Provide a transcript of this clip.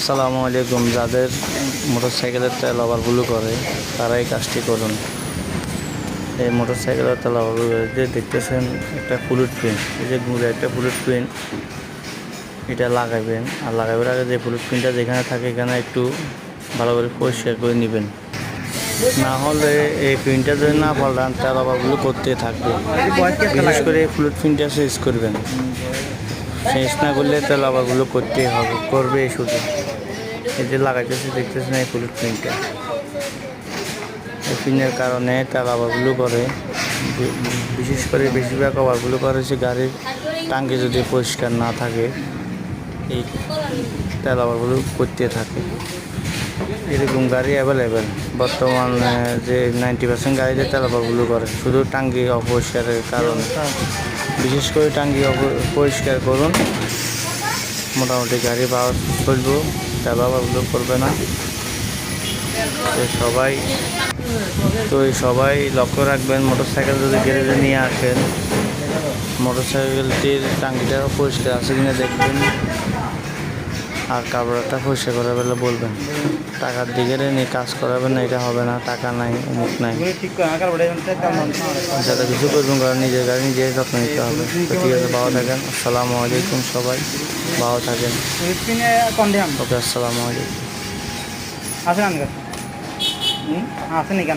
আসসালামু আলাইকুম। যাদের মোটরসাইকেলের তেল ওভারফ্লো করে তারা এই কাজটি করুন। এই মোটরসাইকেলের তেল ওভারফ্লো করে যে দেখতেছেন একটা ফ্লুইড পিন, এই যে ঘুরে একটা ফ্লুইড পিন, এটা লাগাবেন। আর লাগাবার আগে যে ফ্লুইড পিনটা যেখানে থাকে এখানে একটু ভালো করে পরিষ্কার করে নেবেন, না হলে এই পিনটা যদি না পাল্টান তেল ওভারফ্লো করতে থাকবে। বিশেষ করে এই ফ্লুইড পিনটা চেঞ্জ করবেন, চেঞ্জ না করলে তেল ওভারফ্লো করতেই হবে, করবে শুধু। এই যে লাগাইতেছে দেখতেছেন এই ফ্লুইড পিনটা, এই পিনের কারণে তেল ওভারফ্লো করে। বিশেষ করে বেশিরভাগ ওভারফ্লো করে যে গাড়ির টাঙ্কি যদি পরিষ্কার না থাকে, এই তেল ওভারফ্লো করতে থাকে। এরকম গাড়ি অ্যাভেলেবেল বর্তমানে, যে 90% গাড়িতে তেল ওভারফ্লো করে শুধু টাঙ্কি অপরিষ্কারের কারণে। বিশেষ করে টাঙ্কি পরিষ্কার করুন, মোটামুটি গাড়ি পাওয়ার চলবো, তেল ওভারফ্লো করবে না। সবাই লক্ষ্য রাখবেন, মোটরসাইকেল যদি গ্যারেজে নিয়ে আসেন, মোটরসাইকেলটির টাঙ্কিটা পরিষ্কার আছে কিনা দেখবেন, আর কার্বোরেটরটা পরিষ্কার করার বেলা বলবেন। টাকার দিকে নিয়ে কাজ করাবেন না, এটা হবে না, টাকা নাই, অমুক নাই, যাতে কিছু করবেন কারণ নিজের গাড়ি নিজের যত্ন নিতে হবে। তো ঠিক আছে, ভালো থাকেন। আসসালামু আলাইকুম, সবাই ভালো থাকেন। ওকে, আসসালামু আলাইকুম। আছে নাকি